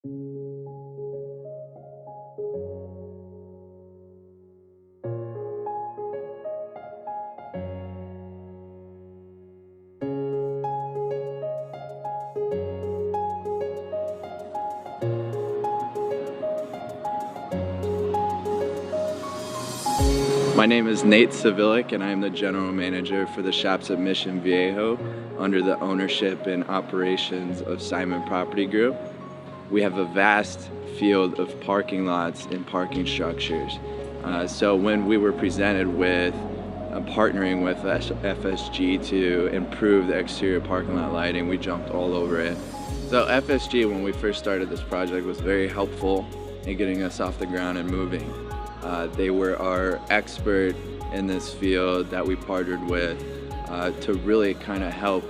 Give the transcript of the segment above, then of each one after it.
My name is Nate Savilik, and I am the General Manager for the shops at Mission Viejo under the ownership and operations of Simon Property Group. We have a vast field of parking lots and parking structures. So when we were presented with partnering with FSG to improve the exterior parking lot lighting, we jumped all over it. So FSG, when we first started this project, was very helpful in getting us off the ground and moving. They were our expert in this field that we partnered with to really kind of help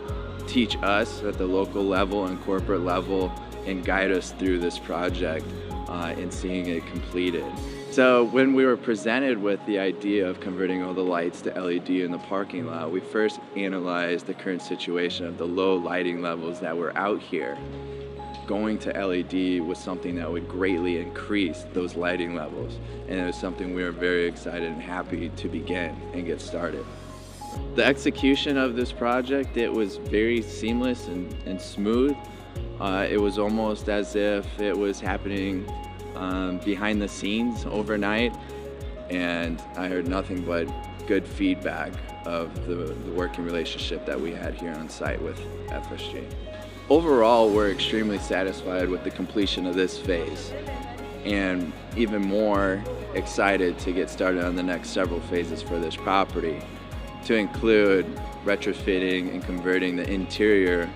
teach us at the local level and corporate level and guide us through this project and seeing it completed. So when we were presented with the idea of converting all the lights to LED in the parking lot, we first analyzed the current situation of the low lighting levels that were out here. Going to LED was something that would greatly increase those lighting levels, and it was something we were very excited and happy to begin and get started. The execution of this project, it was very seamless and smooth. It was almost as if it was happening behind the scenes overnight, and I heard nothing but good feedback of the working relationship that we had here on site with FSG. Overall, we're extremely satisfied with the completion of this phase, and even more excited to get started on the next several phases for this property, to include retrofitting and converting the interior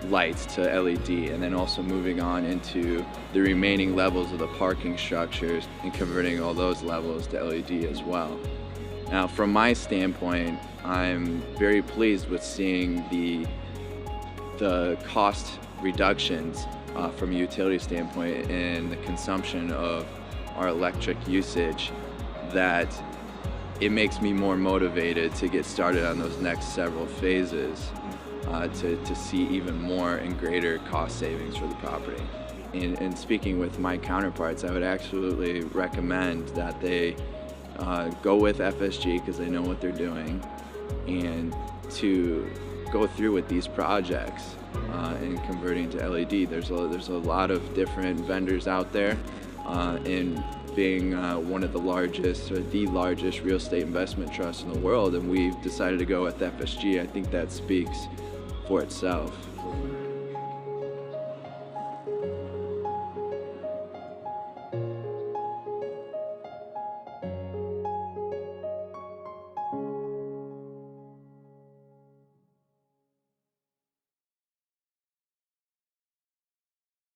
lights to LED, and then also moving on into the remaining levels of the parking structures and converting all those levels to LED as well. Now, from my standpoint, I'm very pleased with seeing the cost reductions from a utility standpoint and the consumption of our electric usage, that it makes me more motivated to get started on those next several phases to see even more and greater cost savings for the property. And speaking with my counterparts, I would absolutely recommend that they go with FSG because they know what they're doing, and to go through with these projects and converting to LED. There's a lot of different vendors out there, and being one of the largest, or the largest real estate investment trust in the world, and we've decided to go with FSG. I think that speaks for itself.